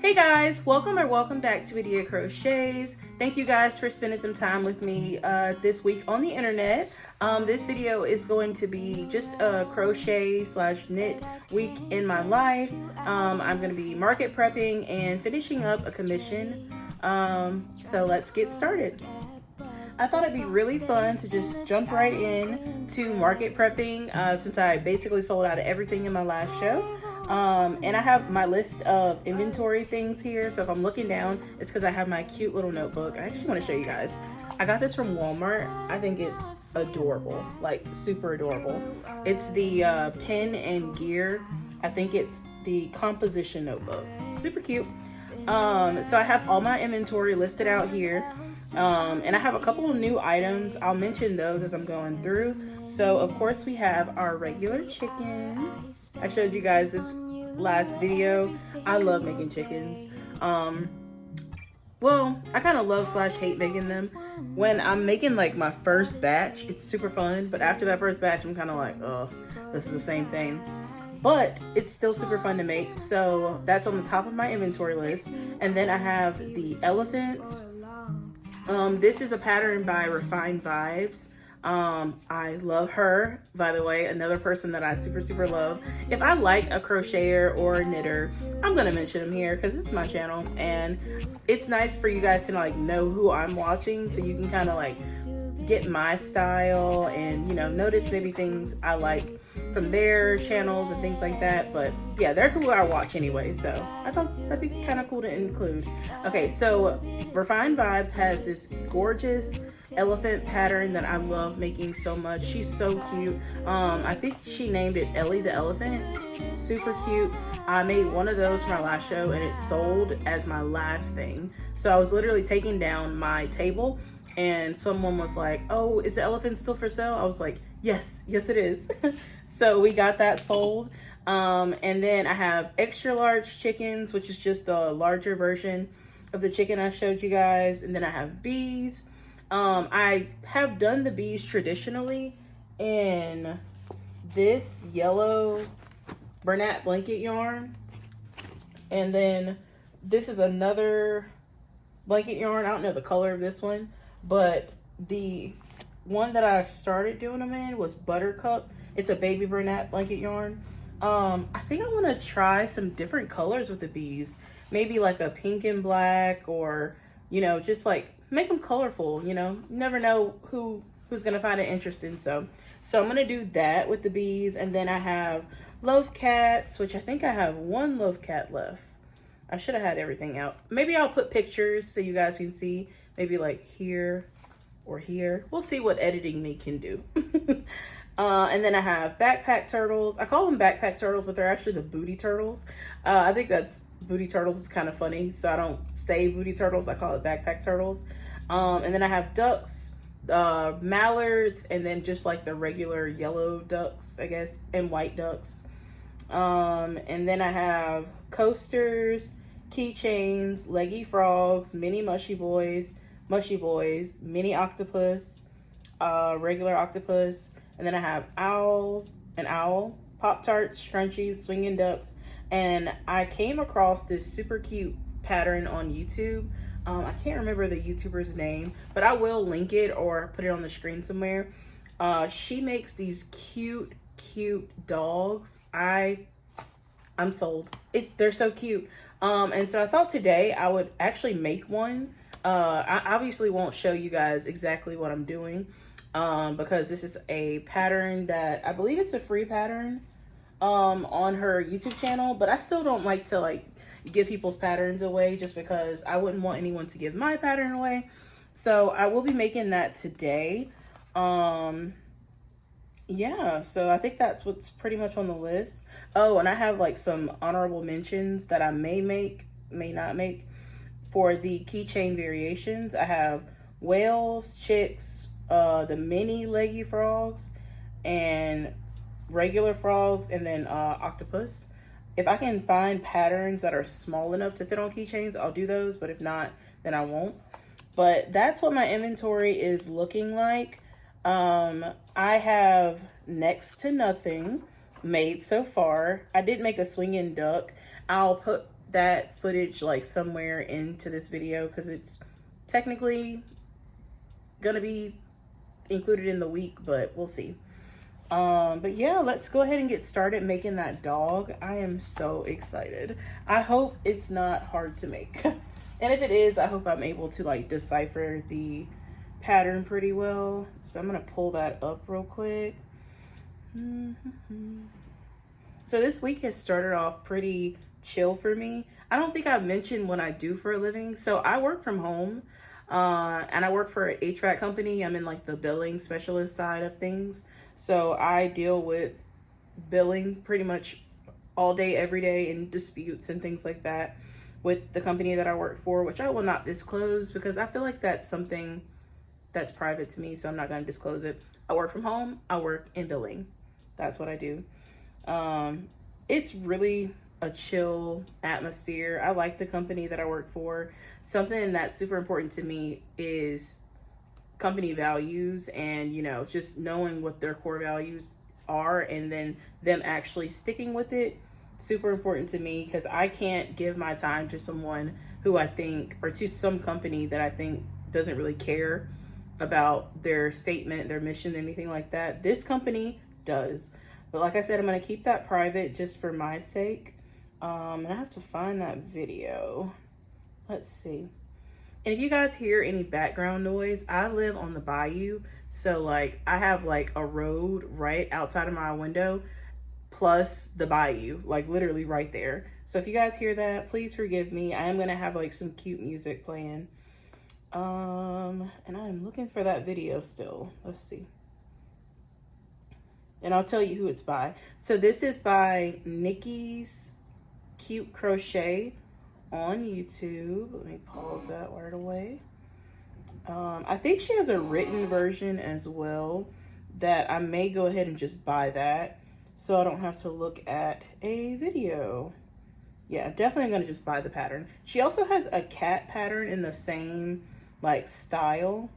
Hey guys, welcome back to Adia Crochets. Thank you guys for spending some time with me this week on the internet. This video is going to be just a crochet / knit week in my life. I'm going to be market prepping and finishing up a commission. So let's get started. I thought it'd be really fun to just jump right in to market prepping since I basically sold out of everything in my last show. And I have my list of inventory things here. So if I'm looking down, it's because I have my cute little notebook. I actually want to show you guys. I got this from Walmart. I think it's adorable, like super adorable. It's the pen and gear. I think it's the composition notebook. Super cute. So I have all my inventory listed out here. And I have a couple of new items. I'll mention those as I'm going through. So of course we have our regular chicken. I showed you guys this last video. I love making chickens. Well, I kind of love / hate making them. When I'm making like my first batch, it's super fun. But after that first batch, I'm kind of like, oh, this is the same thing. But it's still super fun to make. So that's on the top of my inventory list. And then I have the elephants. This is a pattern by Refined Vibes. I love her, by the way, another person that I super love. If I like a crocheter or a knitter, I'm gonna mention them here because it's my channel, and it's nice for you guys to like know who I'm watching, so you can kind of like get my style and, you know, notice maybe things I like from their channels and things like that. But yeah, they're who I watch anyway, so I thought that'd be kind of cool to include. Okay, so Refined Vibes has this gorgeous elephant pattern that I love making so much. She's so cute. I think she named it Ellie the Elephant. Super cute. I made one of those for my last show and it sold as my last thing. So I was literally taking down my table and someone was like, oh, is the elephant still for sale? I was like, yes it is. So we got that sold. And then I have extra large chickens, which is just a larger version of the chicken I showed you guys. And then I have bees. I have done the bees traditionally in this yellow Bernat blanket yarn. And then this is another blanket yarn. I don't know the color of this one, but the one that I started doing them in was Buttercup. It's a baby Bernat blanket yarn. I think I want to try some different colors with the bees. Maybe like a pink and black, or, you know, just like make them colorful. You know, you never know who's gonna find it interesting. So I'm gonna do that with the bees. And then I have love cats, which I think I have one love cat left. I should have had everything out. Maybe I'll put pictures so you guys can see, maybe like here or here. We'll see what editing me can do. And then I have backpack turtles. I call them backpack turtles, but they're actually the booty turtles. I think that's booty turtles is kind of funny, so I don't say booty turtles. I call it backpack turtles. And then I have ducks, mallards, and then just like the regular yellow ducks, I guess, and white ducks. And then I have coasters, keychains, leggy frogs, mini mushy boys, mini octopus, regular octopus. And then I have an owl, Pop-Tarts, scrunchies, swinging ducks. And I came across this super cute pattern on YouTube. I can't remember the YouTuber's name, but I will link it or put it on the screen somewhere. She makes these cute dogs. I'm sold. They're so cute. And so I thought today I would actually make one. I obviously won't show you guys exactly what I'm doing, because this is a pattern that I believe it's a free pattern on her YouTube channel, but I still don't like to like give people's patterns away just because I wouldn't want anyone to give my pattern away. So I will be making that today. Yeah, so I think that's what's pretty much on the list. Oh, and I have like some honorable mentions that I may make, may not make for the keychain variations. I have whales, chicks, the mini leggy frogs, and regular frogs, and then octopus. If I can find patterns that are small enough to fit on keychains, I'll do those, but if not, then I won't. But that's what my inventory is looking like. I have next to nothing made so far. I did make a swinging duck. I'll put that footage like somewhere into this video because it's technically gonna be included in the week, but we'll see. But yeah, let's go ahead and get started making that dog. I am so excited. I hope it's not hard to make. And if it is, I hope I'm able to like decipher the pattern pretty well. So I'm gonna pull that up real quick. So this week has started off pretty chill for me. I don't think I've mentioned what I do for a living. So I work from home, and I work for an HVAC company. I'm in like the billing specialist side of things. So I deal with billing pretty much all day, every day, and disputes and things like that with the company that I work for, which I will not disclose because I feel like that's something that's private to me. So I'm not going to disclose it. I work from home. I work in billing. That's what I do. It's really a chill atmosphere. I like the company that I work for. Something that's super important to me is company values, and you know, just knowing what their core values are and then them actually sticking with it. Super important to me because I can't give my time to someone who I think, or to some company that I think doesn't really care about their statement, their mission, anything like that. This company does. But like I said, I'm going to keep that private just for my sake. And I have to find that video. Let's see. And if you guys hear any background noise, I live on the bayou. So like I have like a road right outside of my window plus the bayou, like literally right there. So if you guys hear that, please forgive me. I am going to have like some cute music playing. And I'm looking for that video still. Let's see. And I'll tell you who it's by. So this is by Nikki's Cute Crochet on YouTube. Let me pause that right away. I think she has a written version as well that I may go ahead and just buy that so I don't have to look at a video. Yeah, definitely gonna just buy the pattern. She also has a cat pattern in the same like style.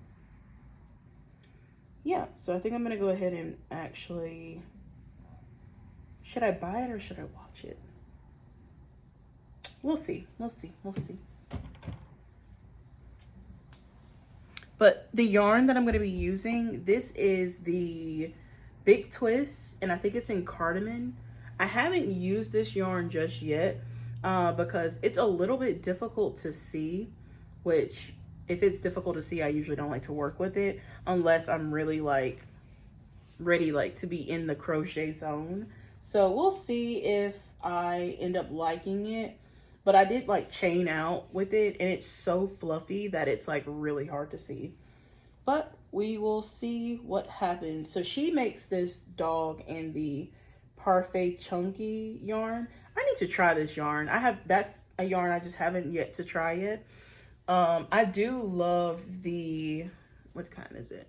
Yeah, so I think I'm gonna go ahead and actually, should I buy it or should I watch it? We'll see, we'll see, we'll see. But the yarn that I'm gonna be using, this is the Big Twist, and I think it's in cardamom. I haven't used this yarn just yet because it's a little bit difficult to see, which if it's difficult to see, I usually don't like to work with it unless I'm really like ready like to be in the crochet zone. So we'll see if I end up liking it. But I did like chain out with it and it's so fluffy that it's like really hard to see. But we will see what happens. So she makes this dog in the Parfait Chunky yarn. I need to try this yarn. That's a yarn I just haven't yet to try yet. I do love the, what kind is it?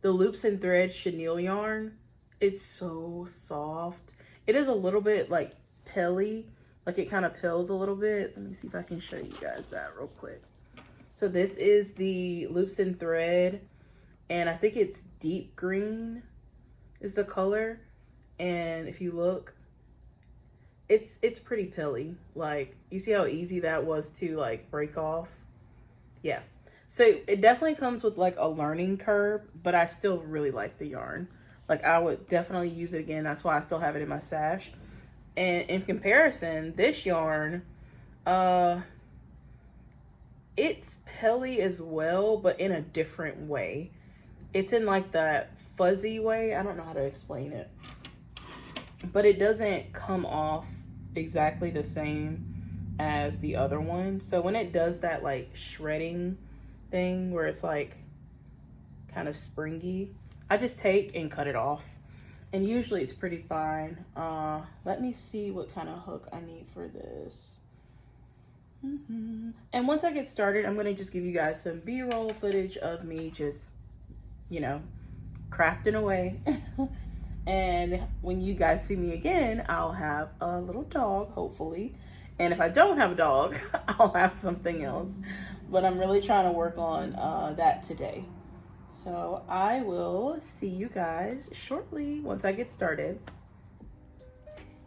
The Loops and Threads chenille yarn. It's so soft. It is a little bit like pilly, like it kind of pills a little bit. Let me see if I can show you guys that real quick. So this is the Loops and Thread, and I think it's deep green is the color. And if you look, it's pretty pilly. Like you see how easy that was to like break off. Yeah, so it definitely comes with like a learning curve, but I still really like the yarn. Like I would definitely use it again. That's why I still have it in my stash. And in comparison, this yarn, it's pilly as well, but in a different way. It's in like that fuzzy way. I don't know how to explain it, but it doesn't come off exactly the same as the other one. So when it does that like shredding thing where it's like kind of springy, I just take and cut it off, and usually it's pretty fine. Let me see what kind of hook I need for this. And once I get started, I'm gonna just give you guys some B-roll footage of me just, you know, crafting away. And when you guys see me again, I'll have a little dog, hopefully. And if I don't have a dog, I'll have something else. But I'm really trying to work on that today. So I will see you guys shortly once I get started.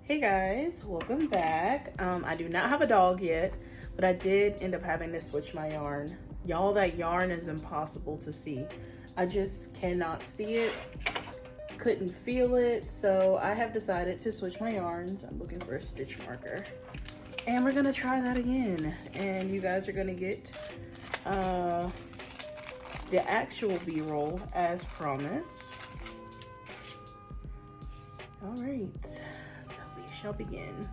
Hey guys, welcome back. I do not have a dog yet, but I did end up having to switch my yarn. Y'all, that yarn is impossible to see. I just cannot see it, couldn't feel it, so I have decided to switch my yarns. I'm looking for a stitch marker. And we're gonna try that again. And you guys are gonna get the actual B-roll as promised. All right, so we shall begin.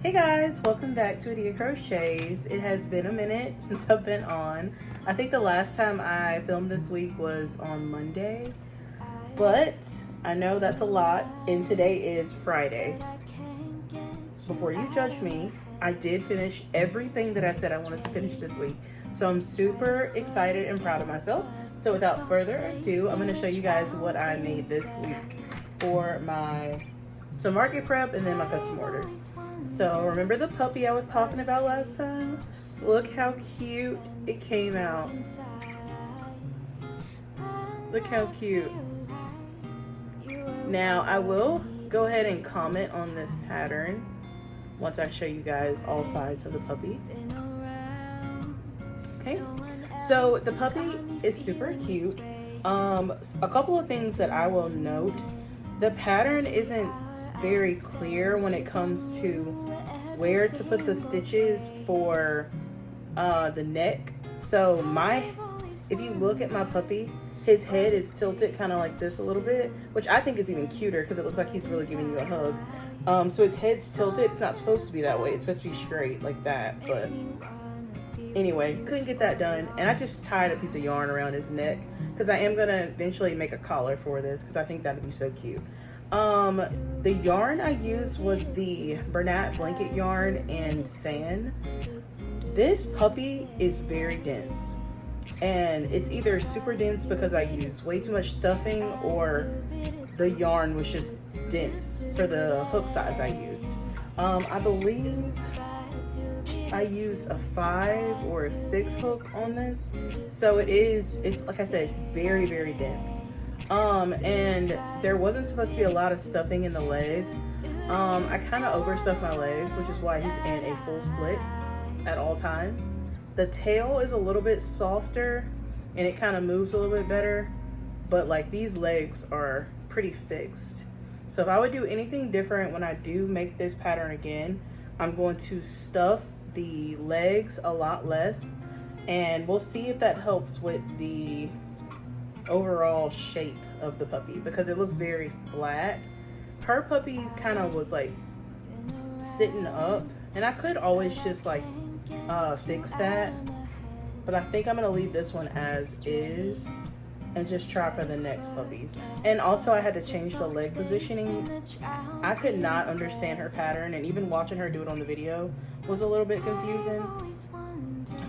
Hey guys, welcome back to Adia Crochets. It has been a minute since I've been on. I think the last time I filmed this week was on Monday, but I know that's a lot, and today is Friday. Before you judge me, I did finish everything that I said I wanted to finish this week, so I'm super excited and proud of myself. So without further ado, I'm going to show you guys what I made this week for some market prep and then my custom orders. So remember the puppy I was talking about last time? Look how cute it came out. Look how cute. Now I will go ahead and comment on this pattern once I show you guys all sides of the puppy. Okay, so the puppy is super cute. A couple of things that I will note: the pattern isn't very clear when it comes to where to put the stitches for the neck. So if you look at my puppy, his head is tilted kind of like this a little bit, which I think is even cuter because it looks like he's really giving you a hug. So his head's tilted. It's not supposed to be that way. It's supposed to be straight like that, but anyway, couldn't get that done, and I just tied a piece of yarn around his neck because I am gonna eventually make a collar for this because I think that'd be so cute. The yarn I used was the Bernat blanket yarn and sand. This puppy is very dense, and it's either super dense because I used way too much stuffing, or the yarn was just dense for the hook size I used. I believe I used a 5 or a 6 hook on this, so it's like I said, very, very dense. And there wasn't supposed to be a lot of stuffing in the legs. I kind of overstuffed my legs, which is why he's in a full split at all times. The tail is a little bit softer and it kind of moves a little bit better, but like these legs are pretty fixed. So if I would do anything different when I do make this pattern again, I'm going to stuff the legs a lot less, and we'll see if that helps with the overall shape of the puppy because it looks very flat. Her puppy kind of was like sitting up, and I could always just like fix that, but I think I'm gonna leave this one as is and just try for the next puppies. And also I had to change the leg positioning. I could not understand her pattern, and even watching her do it on the video was a little bit confusing.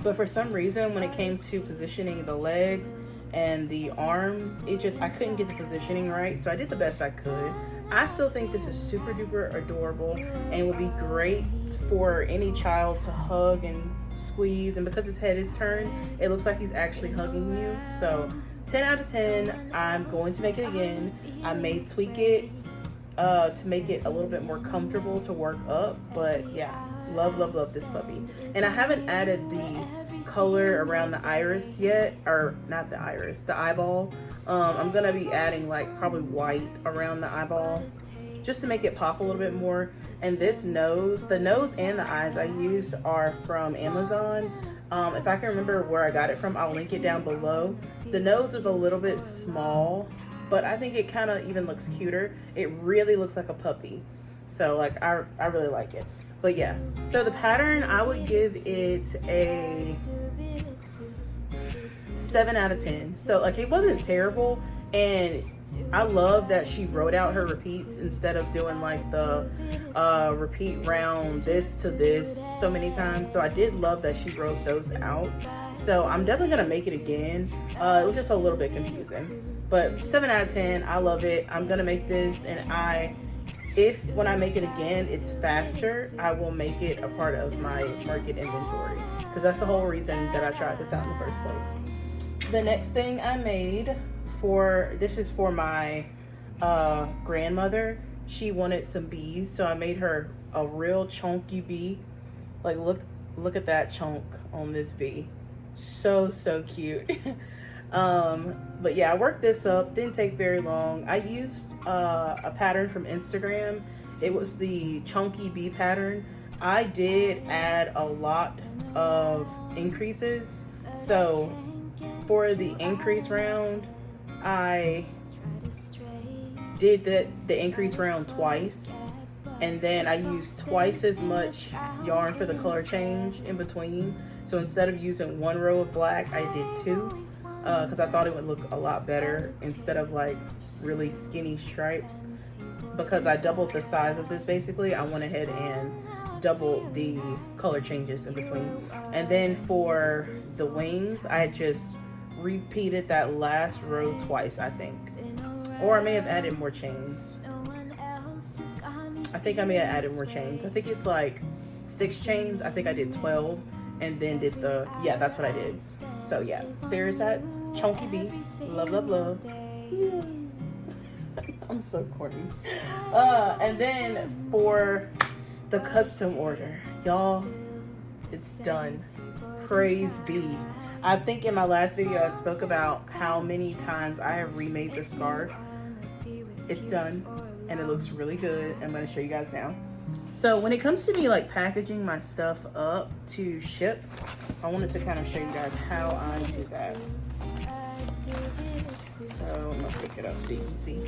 But for some reason, when it came to positioning the legs and the arms, I couldn't get the positioning right, so I did the best I could. I still think this is super duper adorable and would be great for any child to hug and squeeze, and because his head is turned, it looks like he's actually hugging you. So 10 out of 10. I'm going to make it again. I may tweak it to make it a little bit more comfortable to work up, but yeah, love this puppy. And I haven't added the color around the iris yet, or not the iris, the eyeball. I'm gonna be adding like probably white around the eyeball just to make it pop a little bit more. And this nose, the nose and the eyes I used are from Amazon. If I can remember where I got it from, I'll link it down below. The nose is a little bit small, but I think it kind of even looks cuter. It really looks like a puppy. So like, I really like it. But yeah, so the pattern, I would give it a 7 out of 10. So like, it wasn't terrible. And I love that she wrote out her repeats instead of doing like the repeat round this to this so many times. So I did love that she wrote those out. So I'm definitely gonna make it again. It was just a little bit confusing, but 7 out of 10. I love it. I'm gonna make this, and if when I make it again it's faster, I will make it a part of my market inventory, because that's the whole reason that I tried this out in the first place. The next thing I made, this is for my grandmother. She wanted some bees, so I made her a real chunky bee. Like, look at that chunk on this bee. So cute. But yeah, I worked this up, didn't take very long. I used a pattern from Instagram. It was the chunky bee pattern. I did add a lot of increases. So for the increase round, I did the increase round twice, and then I used twice as much yarn for the color change in between. So instead of using 1 row of black, I did 2, because I thought it would look a lot better instead of like really skinny stripes. Because I doubled the size of this, basically, I went ahead and doubled the color changes in between. And then for the wings, I just repeated that last row twice, I think. Or I may have added more chains. I think I may have added more chains. I think it's like 6 chains. I think I did 12 and then did yeah, that's what I did. So yeah, there's that chunky bee. Love. Yeah. I'm so corny. And then for the custom order, y'all, it's done. Praise be. I think in my last video I spoke about how many times I have remade the scarf. It's done and it looks really good. I'm going to show you guys now. So when it comes to me like packaging my stuff up to ship, I wanted to kind of show you guys how I do that. So I'm going to pick it up so you can see.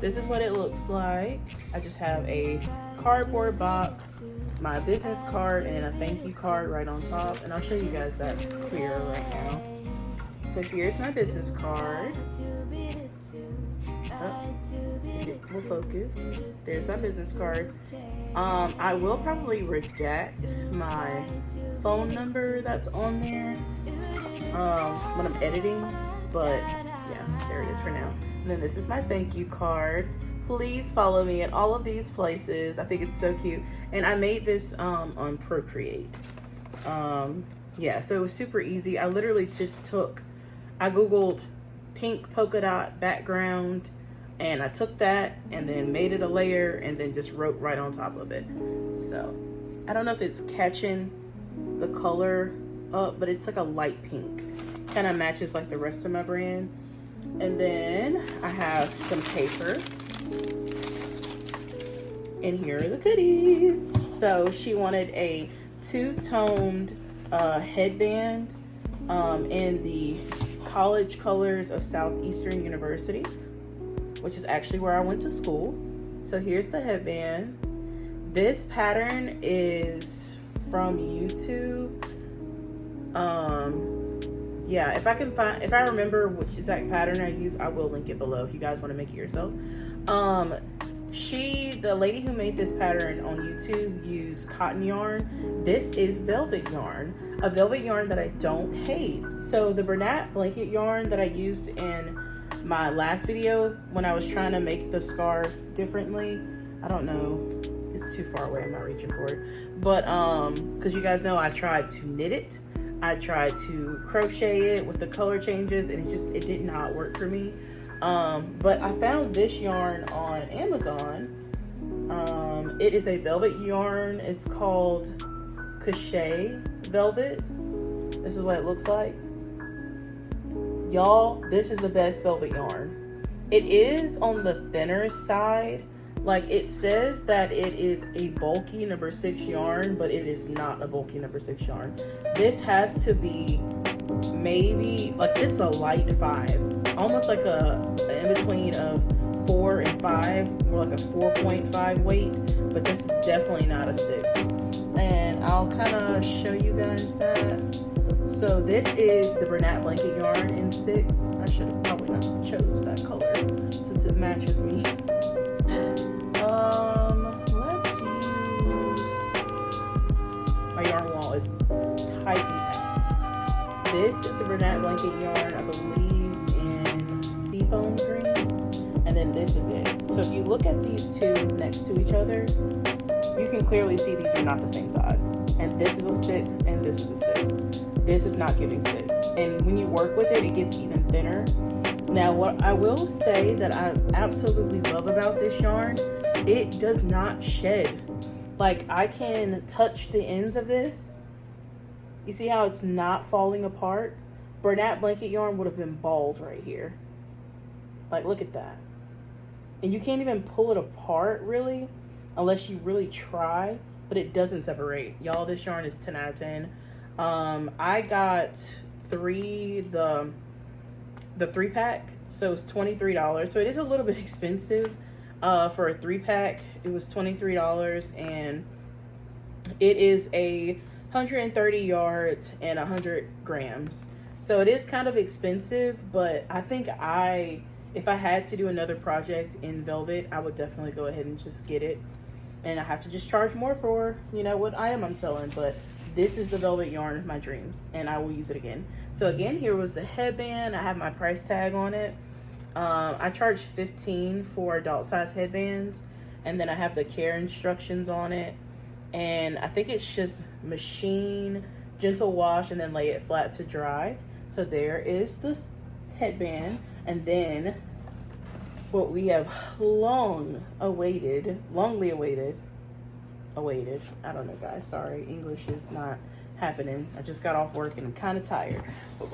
This is what it looks like. I just have a cardboard box, my business card, and a thank you card right on top, and I'll show you guys that clear right now. So here's my business card. We'll focus. There's my business card. I will probably redact my phone number that's on there when I'm editing, but yeah, there it is for now. And then this is my thank you card. Please follow me at all of these places. I think it's so cute. And I made this on Procreate. Yeah, so it was super easy. I literally just I Googled pink polka dot background, and I took that and then made it a layer and then just wrote right on top of it. So I don't know if it's catching the color up, but it's like a light pink. Kind of matches like the rest of my brand. And then I have some paper. And here are the goodies. So she wanted a 2-toned headband in the college colors of Southeastern University, which is actually where I went to school. So here's the headband. This pattern is from YouTube. Yeah, if I remember which exact pattern I use, I will link it below if you guys want to make it yourself. The lady who made this pattern on YouTube used cotton yarn. This is velvet yarn, a velvet yarn that I don't hate. So the Bernat blanket yarn that I used in my last video when I was trying to make the scarf differently, I don't know, it's too far away, I'm not reaching for it, but because you guys know I tried to knit it, I tried to crochet it with the color changes, and it did not work for me. But I found this yarn on Amazon. It is a velvet yarn. It's called Crochet Velvet. This is what it looks like. Y'all, this is the best velvet yarn. It is on the thinner side. Like, it says that it is a bulky number 6 yarn, but it is not a bulky number 6 yarn. This has to be maybe, like, this is a light 5. Almost like a in between of 4 and 5, more like a 4.5 weight, but this is definitely not a 6. And I'll kind of show you guys that. So this is the Bernat blanket yarn in 6. I should have probably not chose that color since it matches me. Let's use, my yarn wall is tightly packed. This is the Bernat blanket yarn, I believe in seafoam green, and then this is it. So if you look at these two next to each other, you can clearly see these are not the same size. And this is a 6 and this is a 6. This is not giving 6. And when you work with it, it gets even thinner. Now, what I will say that I absolutely love about this yarn, it does not shed. Like, I can touch the ends of this. You see how it's not falling apart? Bernat blanket yarn would have been bald right here. Like, look at that. And you can't even pull it apart, really, unless you really try, but it doesn't separate. Y'all, this yarn is 10 out of 10. I got the 3-pack, so it's $23. So it is a little bit expensive. For a 3-pack, it was $23, and it is a 130 yards and 100 grams. So it is kind of expensive, but I think if I had to do another project in velvet, I would definitely go ahead and just get it. And I have to just charge more for, you know, what item I'm selling. But this is the velvet yarn of my dreams, and I will use it again. So again, here was the headband. I have my price tag on it. I charged $15 for adult size headbands, and then I have the care instructions on it. And I think it's just machine, gentle wash, and then lay it flat to dry. So there is this headband, and then what we have longly awaited. I don't know, guys, sorry, English is not happening. I just got off work and I'm kind of tired, but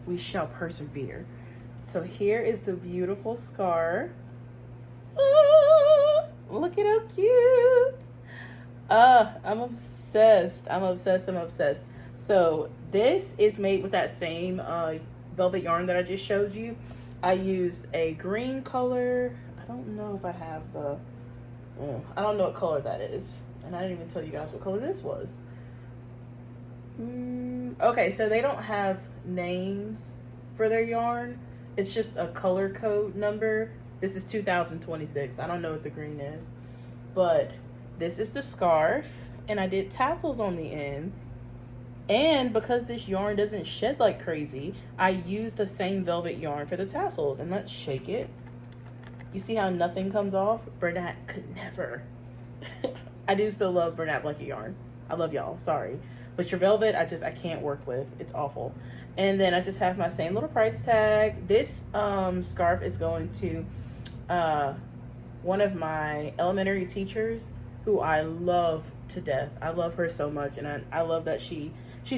we shall persevere. So here is the beautiful scarf. Ooh, look at how cute. I'm obsessed. I'm obsessed. So this is made with that same velvet yarn that I just showed you. I used a green color. I don't know if I have I don't know what color that is. And I didn't even tell you guys what color this was. Okay, so they don't have names for their yarn. It's just a color code number. This is 2026. I don't know what the green is. But this is the scarf. And I did tassels on the end. And because this yarn doesn't shed like crazy, I used the same velvet yarn for the tassels. And let's shake it. You see how nothing comes off? Bernat could never. I do still love Bernat blanket yarn. I love y'all, sorry. But your velvet, I can't work with. It's awful. And then I just have my same little price tag. This scarf is going to one of my elementary teachers who I love to death. I love her so much, and I love that she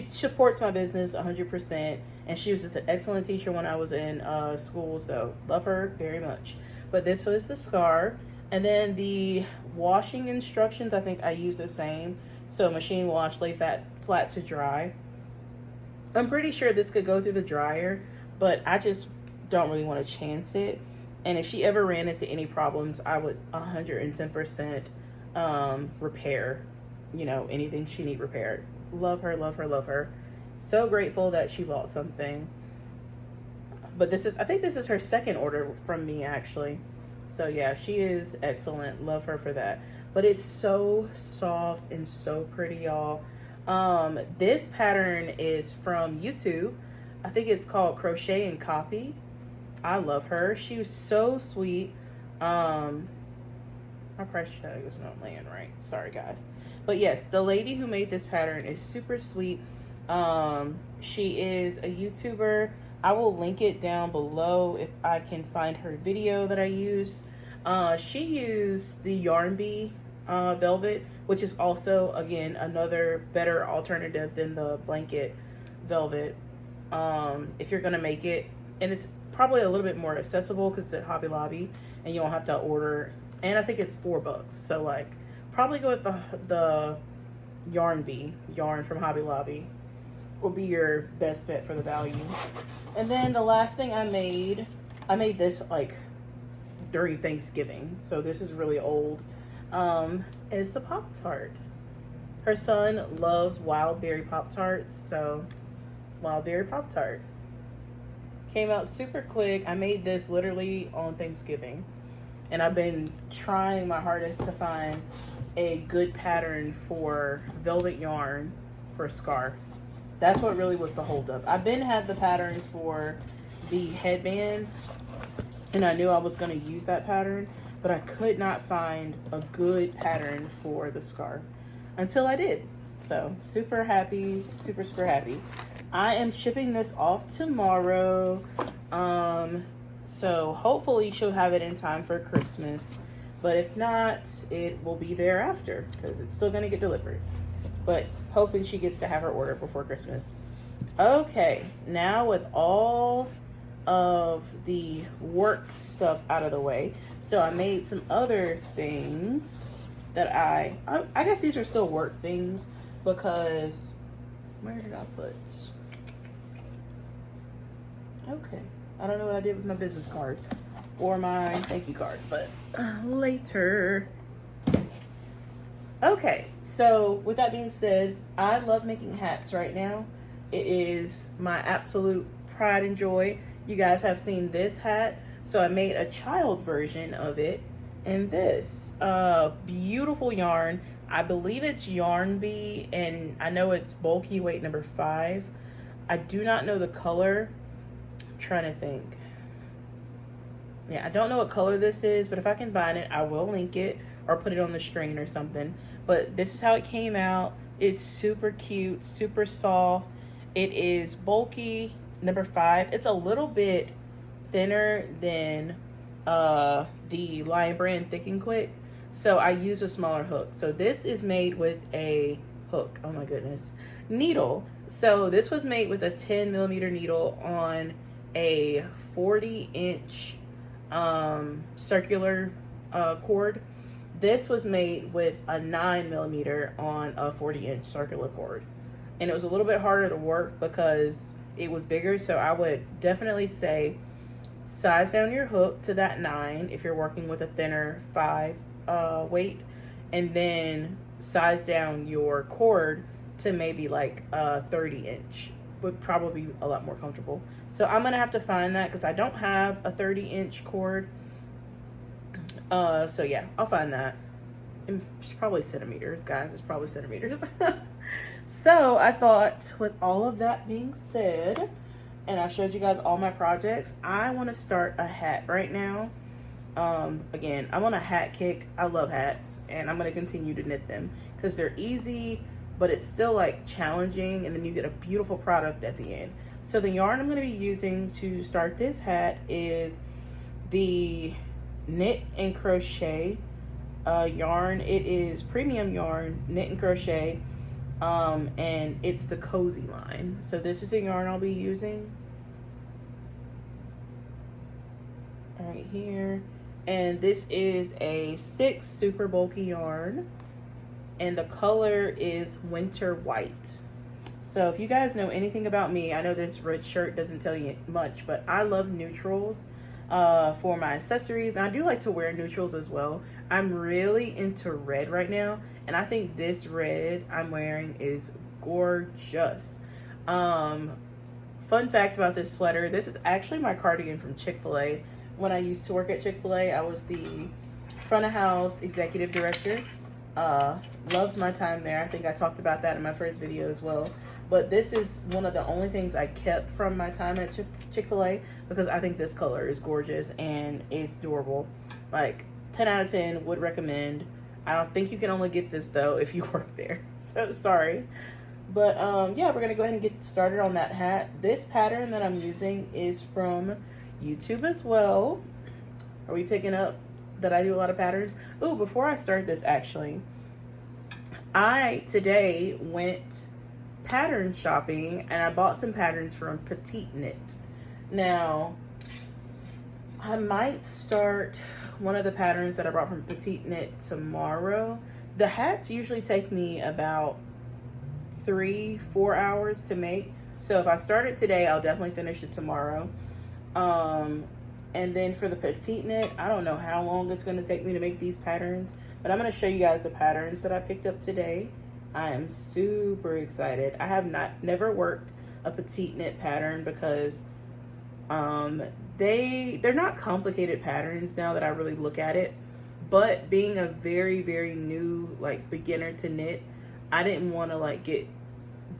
supports my business 100%, and she was just an excellent teacher when I was in school, so love her very much. But this was the scarf, and then the washing instructions, I think I use the same. So machine wash, lay flat to dry. I'm pretty sure this could go through the dryer, but I just don't really want to chance it. And if she ever ran into any problems, I would 110% repair, you know, anything she need repaired. Love her, love her, love her. So grateful that she bought something. But I think this is her second order from me, actually. So yeah, she is excellent. Love her for that. But it's so soft and so pretty, y'all. This pattern is from YouTube. I think it's called Crochet and Copy. I love her. She was so sweet. My price tag is not laying right. Sorry, guys. But yes, the lady who made this pattern is super sweet. She is a YouTuber. I will link it down below if I can find her video that I used. She used the Yarn Bee velvet, which is also, again, another better alternative than the blanket velvet. If you're gonna make it, and it's probably a little bit more accessible because it's at Hobby Lobby and you don't have to order, and I think it's $4, so like probably go with the Yarn Bee yarn from Hobby Lobby will be your best bet for the value. And then the last thing I made this like during Thanksgiving, so this is really old, is the Pop-Tart. Her son loves wild berry Pop-Tarts, so wild berry Pop-Tart. Came out super quick. I made this literally on Thanksgiving, and I've been trying my hardest to find a good pattern for velvet yarn for a scarf. That's what really was the holdup. I've had the pattern for the headband, and I knew I was going to use that pattern, but I could not find a good pattern for the scarf until I did. So super happy, super happy. I am shipping this off tomorrow. So hopefully she'll have it in time for Christmas, but if not, it will be there after because it's still going to get delivered. But hoping she gets to have her order before Christmas. Okay, now with all of the work stuff out of the way, so I made some other things that I guess these are still work things because where did I put? Okay, I don't know what I did with my business card or my thank you card, but later. Okay, so with that being said, I love making hats right now. It is my absolute pride and joy. You guys have seen this hat, so I made a child version of it in this beautiful yarn. I believe it's Yarn Bee, and I know it's bulky weight number 5. I do not know the color. I'm trying to think. Yeah, I don't know what color this is, but if I can find it, I will link it or put it on the screen or something. But this is how it came out. It's super cute, super soft. It is bulky, number 5. It's a little bit thinner than the Lion Brand Thick and Quick, so I use a smaller hook. So this is made with a hook, oh my goodness, needle. So this was made with a 10mm needle on a 40-inch circular cord. This was made with a 9mm on a 40-inch circular cord, and it was a little bit harder to work because it was bigger. So I would definitely say size down your hook to that 9 if you're working with a thinner 5 weight, and then size down your cord to maybe like a 30-inch would probably be a lot more comfortable. So I'm gonna have to find that because I don't have a 30-inch cord. So yeah, I'll find that. It's probably centimeters, guys. It's probably centimeters. So I thought, with all of that being said, and I showed you guys all my projects, I want to start a hat right now. Again, I'm on a hat kick. I love hats, and I'm going to continue to knit them because they're easy, but it's still like challenging, and then you get a beautiful product at the end. So the yarn I'm going to be using to start this hat is the Knit and Crochet yarn. It is premium yarn, Knit and Crochet, and it's the Cozy line. So this is the yarn I'll be using right here, and this is a 6 super bulky yarn, and the color is Winter White. So if you guys know anything about me, I know this red shirt doesn't tell you much, but I love neutrals for my accessories. And I do like to wear neutrals as well. I'm really into red right now, and I think this red I'm wearing is gorgeous. Fun fact about this sweater, this is actually my cardigan from Chick-fil-A. When I used to work at Chick-fil-A, I was the front of house executive director. Loved my time there. I think I talked about that in my first video as well. But this is one of the only things I kept from my time at Chick-fil-A because I think this color is gorgeous and it's durable. Like 10 out of 10, would recommend. I don't think you can only get this though if you work there. So sorry. But yeah, we're gonna go ahead and get started on that hat. This pattern that I'm using is from YouTube as well. Are we picking up that I do a lot of patterns? Ooh, before I start this, actually, I today went pattern shopping and I bought some patterns from Petite Knit. Now, I might start one of the patterns that I brought from Petite Knit tomorrow. The hats usually take me about 3-4 hours to make. So if I start it today, I'll definitely finish it tomorrow. And then for the Petite Knit, I don't know how long it's going to take me to make these patterns, but I'm going to show you guys the patterns that I picked up today. I am super excited. I have never worked a Petite Knit pattern because they're not complicated patterns now that I really look at it, but being a very, very new like beginner to knit, I didn't want to like get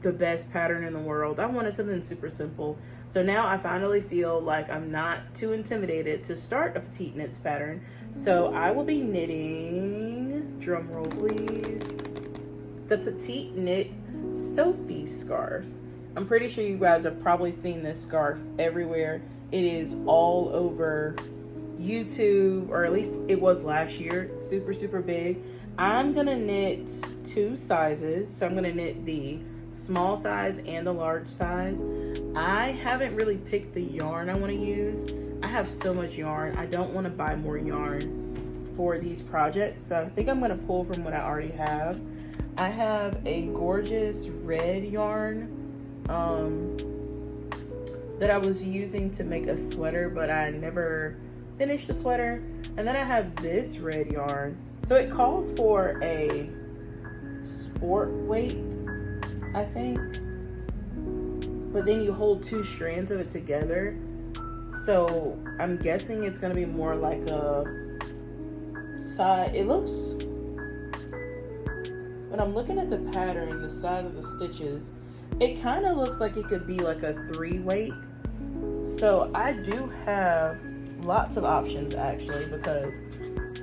the best pattern in the world. I wanted something super simple. So now I finally feel like I'm not too intimidated to start a Petite Knits pattern. So I will be knitting, drum roll please, the Petite Knit Sophie scarf. I'm pretty sure you guys have probably seen this scarf everywhere. It is all over YouTube, or at least it was last year. Super, super big. I'm gonna knit 2 sizes. So I'm gonna knit the small size and the large size. I haven't really picked the yarn I want to use. I have so much yarn. I don't want to buy more yarn for these projects, so I think I'm going to pull from what I already have. I have a gorgeous red yarn that I was using to make a sweater, but I never finished the sweater. And then I have this red yarn. So it calls for a sport weight, I think, but then you hold 2 strands of it together. So I'm guessing it's gonna be more like a side. It looks, when I'm looking at the pattern, the size of the stitches, it kind of looks like it could be like a 3 weight. So I do have lots of options actually, because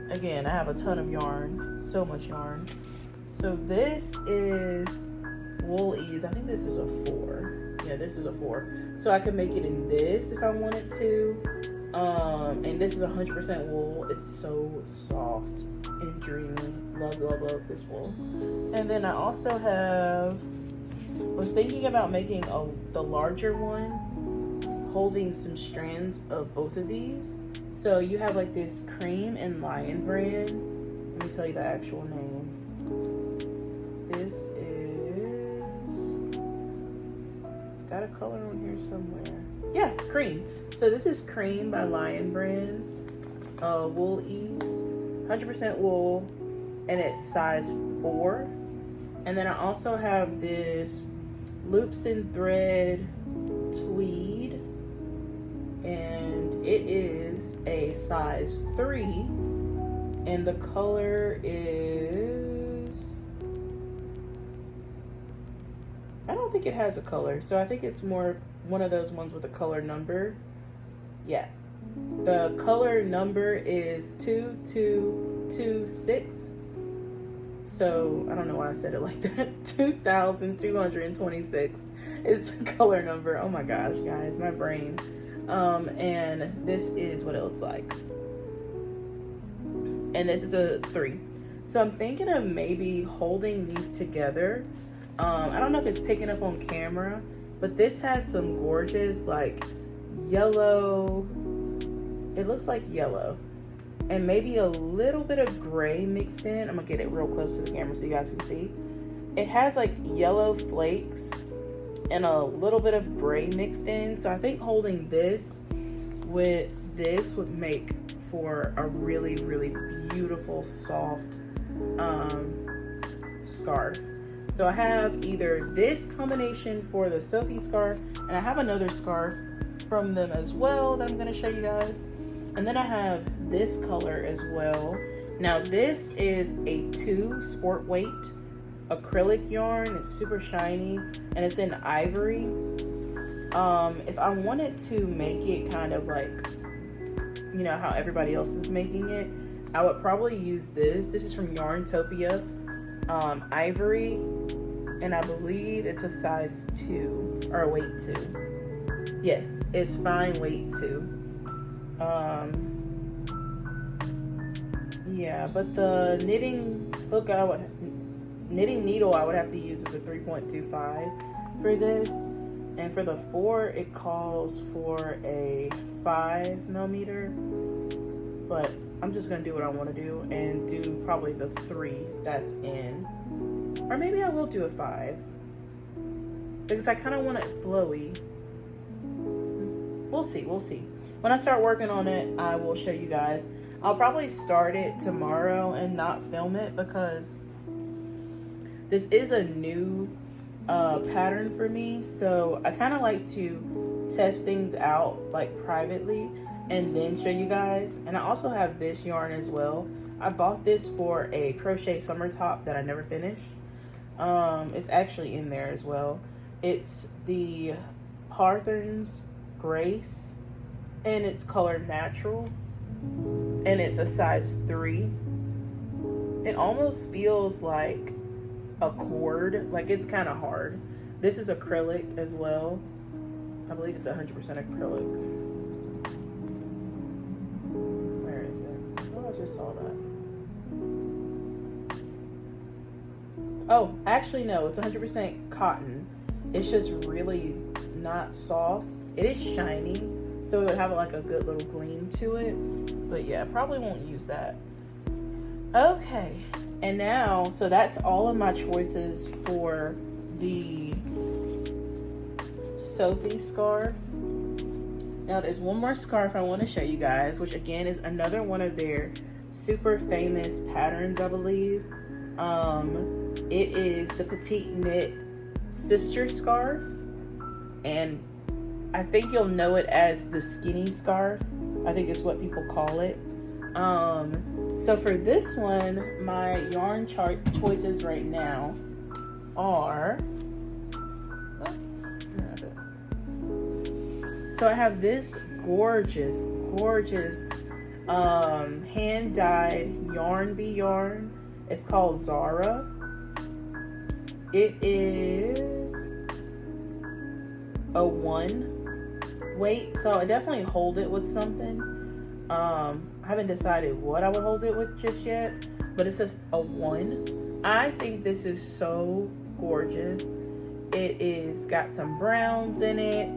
again, I have a ton of yarn, so much yarn. So this is wool ease. I think this is a 4. Yeah, this is a 4. So I could make it in this if I wanted to. And this is 100% wool. It's so soft and dreamy. Love, love, love this wool. And then I also was thinking about making the larger one, holding some strands of both of these. So you have like this cream and lion brand. Let me tell you the actual name. This is, it's got a color on here somewhere. Yeah, cream. So this is cream by Lion Brand, wool ease, 100% wool, and it's size 4. And then I also have this loops and thread tweed, and it is a size 3, and the color is, I don't think it has a color, so I think it's more one of those ones with a color number. Yeah, the color number is 2226. So I don't know why I said it like that. 2226 is the color number. Oh my gosh, guys, my brain. And this is what it looks like. And this is a 3. So I'm thinking of maybe holding these together. I don't know if it's picking up on camera, but this has some gorgeous like yellow, it looks like yellow, and maybe a little bit of gray mixed in. I'm gonna get it real close to the camera so you guys can see. It has like yellow flakes and a little bit of gray mixed in. So I think holding this with this would make for a really, really beautiful soft scarf. So I have either this combination for the Sophie scarf, and I have another scarf from them as well that I'm going to show you guys. And then I have this color as well. Now this is a 2 sport weight acrylic yarn. It's super shiny and it's in ivory. If I wanted to make it kind of like, you know, how everybody else is making it, I would probably use this. This is from Yarntopia. Ivory and I believe it's a size 2 or a weight 2. Yes, it's fine weight 2. Yeah, but the knitting needle I would have to use is a 3.25 for this, and for the 4 it calls for a 5mm, but I'm just gonna do what I want to do and do probably the 3 that's in, or maybe I will do a 5 because I kind of want it flowy. We'll see. When I start working on it, I will show you guys. I'll probably start it tomorrow and not film it because this is a new pattern for me. So I kind of like to test things out like privately and then show you guys. And I also have this yarn as well. I bought this for a crochet summer top that I never finished. It's actually in there as well. It's the Parthen's Grace and it's colored natural. And it's a size 3. It almost feels like a cord, like it's kind of hard. This is acrylic as well. I believe it's 100% acrylic. Where is it? Oh, I just saw that. Oh, actually no, it's 100% cotton. It's just really not soft. It is shiny, so it would have like a good little gleam to it. But yeah, probably won't use that. Okay, and now, so that's all of my choices for the Sophie scarf. Now there's one more scarf I want to show you guys, which again is another one of their super famous patterns, I believe. It is the Petite Knit Sister Scarf, and I think you'll know it as the skinny scarf. I think it's what people call it. So for this one, my yarn chart choices right now are, so I have this gorgeous hand dyed yarn bee yarn. It's called Zara. It is a 1 weight, so I definitely hold it with something. I haven't decided what I would hold it with just yet, but it says a 1. I think this is so gorgeous. It is got some browns in it.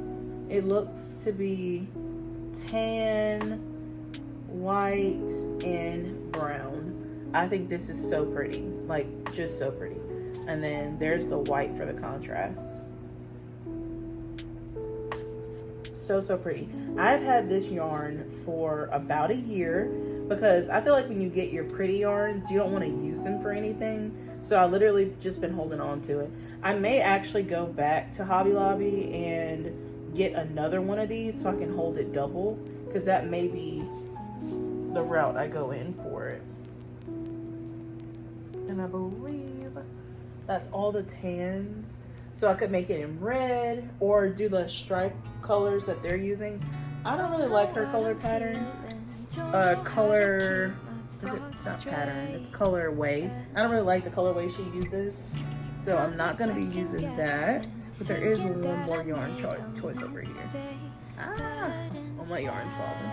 It looks to be tan, white, and brown. I think this is so pretty, like just so pretty. And then there's the white for the contrast. So pretty. I've had this yarn for about a year because I feel like when you get your pretty yarns, you don't want to use them for anything. So I literally just been holding on to it. I may actually go back to Hobby Lobby and get another one of these so I can hold it double, because that may be the route I go in for it. And I believe that's all the tans. So I could make it in red or do the stripe colors that they're using. I don't really like her color pattern. It's not pattern, it's colorway. I don't really like the colorway she uses. So I'm not going to be using that. But there is one more yarn choice over here. Oh, my yarn's falling.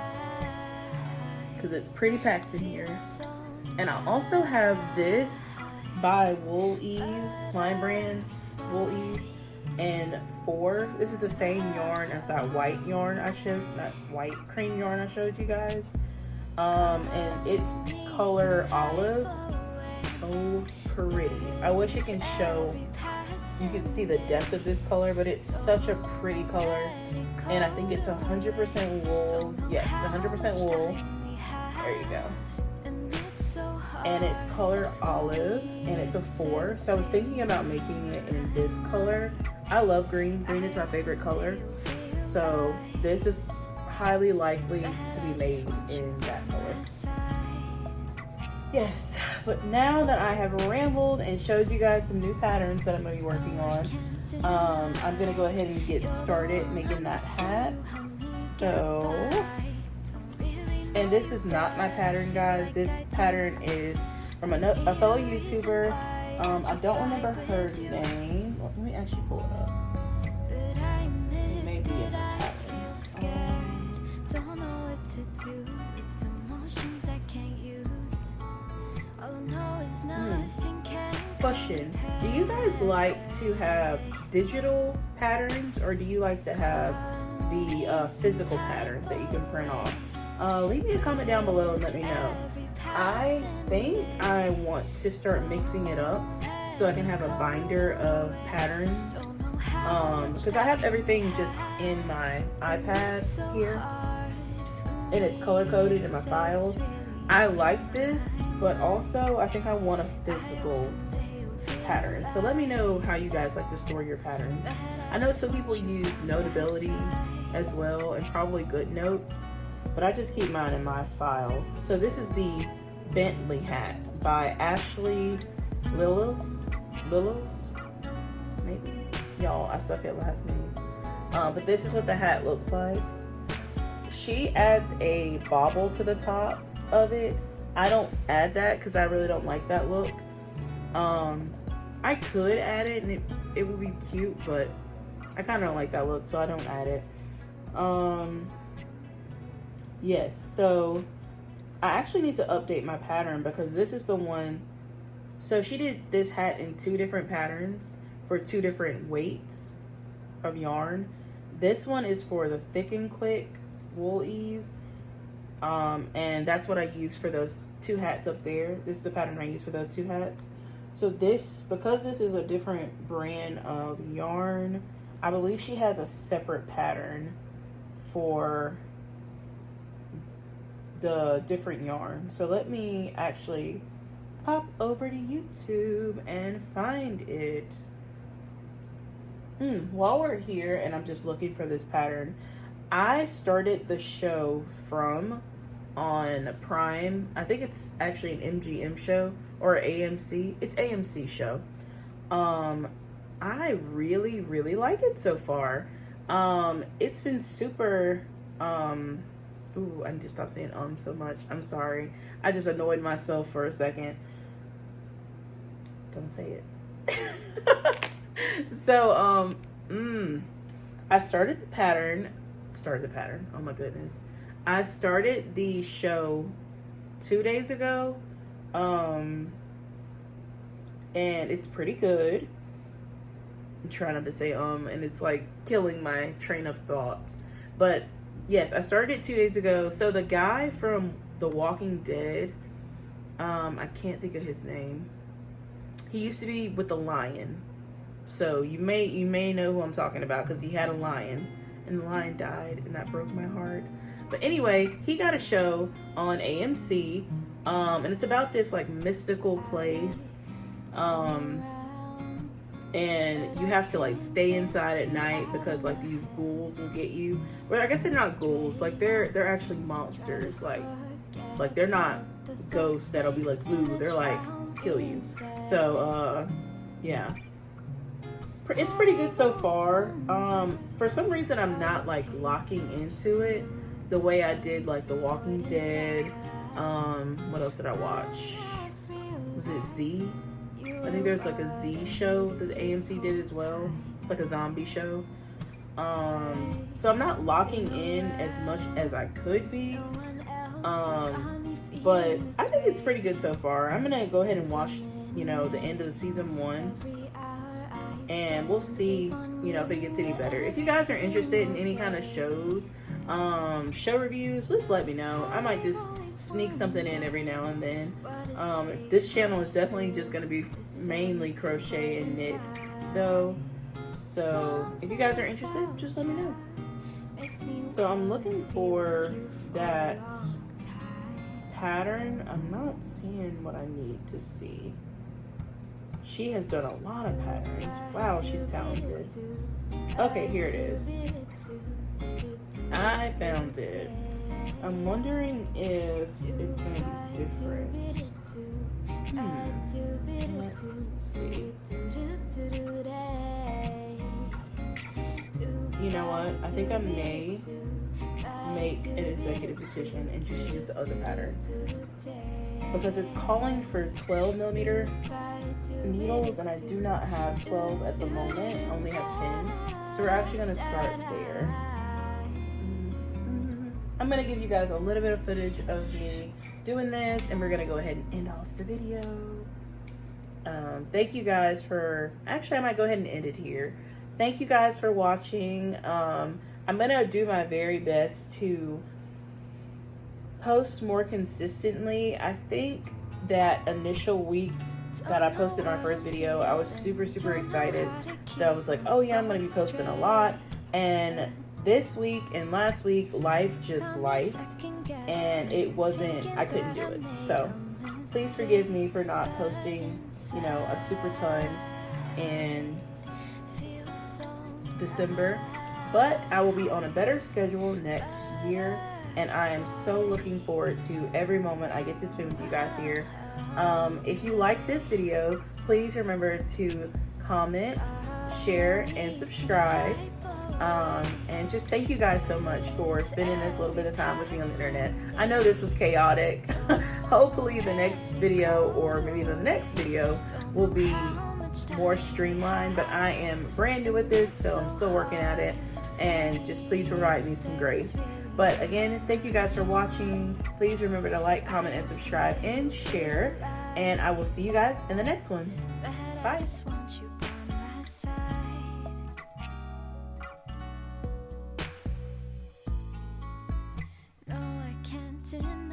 Because it's pretty packed in here. And I also have this by Wool Ease, line brand. Wool Ease, and 4. This is the same yarn as that white yarn I showed, not white, cream yarn I showed you guys. And it's color olive. So pretty. I wish it can show, you can see the depth of this color, but it's such a pretty color. And I think it's 100% wool. Yes, 100% wool. There you go. And it's color olive, and it's a 4. So I was thinking about making it in this color. I love green. Green is my favorite color. So this is highly likely to be made in that color. Yes, but now that I have rambled and showed you guys some new patterns that I'm going to be working on, I'm going to go ahead and get started making that hat. So, and this is not my pattern, guys. This pattern is from a fellow YouTuber. I don't remember her name. Well, let me actually pull it up. It may be in the pattern. Don't know what to do with emotions I can't use. All I know is nothing can. Question: do you guys like to have digital patterns, or do you like to have the physical patterns that you can print off? Leave me a comment down below and let me know. I think I want to start mixing it up so I can have a binder of patterns, because I have everything just in my iPad here and it's color coded in my files. I like this, but also I think I want a physical pattern. So let me know how you guys like to store your patterns. I know some people use Notability as well, and probably GoodNotes, but I just keep mine in my files. So this is the Bentley hat by Ashley Lillos, maybe. Y'all, I suck at last names. But this is what the hat looks like. She adds a bobble to the top of it. I don't add that because I really don't like that look. I could add it and it would be cute, but I kind of don't like that look, so I don't add it. Yes, so I actually need to update my pattern because this is the one. So she did this hat in 2 different patterns for 2 different weights of yarn. This one is for the Thick and Quick Wool Ease, and that's what I use for those 2 hats up there. This is the pattern I use for those 2 hats. So this, because this is a different brand of yarn, I believe she has a separate pattern for the different yarn. So let me actually pop over to YouTube and find it. While we're here and I'm just looking for this pattern, I started the show from on Prime. I think it's actually an MGM show or AMC. It's AMC show. I really like it so far. It's been super ooh, I need to stop saying so much. I'm sorry. I just annoyed myself for a second. Don't say it. So, I started the pattern. Oh my goodness. I started the show 2 days ago. And it's pretty good. I'm trying not to say and it's like killing my train of thought. But yes, I started it 2 days ago. So the guy from The Walking Dead, I can't think of his name. He used to be with the lion. So you may know who I'm talking about because he had a lion and the lion died and that broke my heart. But anyway, he got a show on AMC, and it's about this like mystical place. And you have to like stay inside at night because like these ghouls will get you. Well, I guess they're not ghouls. Like they're actually monsters. Like they're not ghosts that'll be like, ooh, they're like kill you. So yeah, it's pretty good so far. For some reason I'm not like locking into it the way I did like The Walking Dead. What else did I watch? Was it Z? I think there's like a Z show that the AMC did as well. It's like a zombie show. So I'm not locking in as much as I could be. But I think it's pretty good so far. I'm gonna go ahead and watch, the end of the season 1. And we'll see, if it gets any better. If you guys are interested in any kind of shows, show reviews, just let me know. I might just sneak something in every now and then. This channel is definitely just going to be mainly crochet and knit though. So if you guys are interested, just let me know. So I'm looking for that pattern. I'm not seeing what I need to see. She has done a lot of patterns. Wow, she's talented. Okay, here it is. I found it. I'm wondering if it's going to be different. Let's see. You know what? I think I may make an executive decision and just use the other pattern. because it's calling for 12mm needles, and I do not have 12 at the moment. I only have 10. So we're actually going to start there. I'm going to give you guys a little bit of footage of me doing this, and we're going to go ahead and end off the video. Thank you guys for, actually I might go ahead and end it here. Thank you guys for watching. I'm going to do my very best to post more consistently. I think that initial week that I posted my first video, I was super excited. So I was like, oh yeah, I'm going to be posting a lot. And this week and last week, life just lifed, and it wasn't, I couldn't do it. So please forgive me for not posting, you know, a super ton in December, but I will be on a better schedule next year, and I am so looking forward to every moment I get to spend with you guys here. If you like this video, please remember to comment, share, and subscribe. And just thank you guys so much for spending this little bit of time with me on the internet. I know this was chaotic. Hopefully the next video, or maybe the next video, will be more streamlined, but I am brand new at this, so I'm still working at it, and just please provide me some grace. But again, thank you guys for watching. Please remember to like, comment, and subscribe, and share, and I will see you guys in the next one. Bye.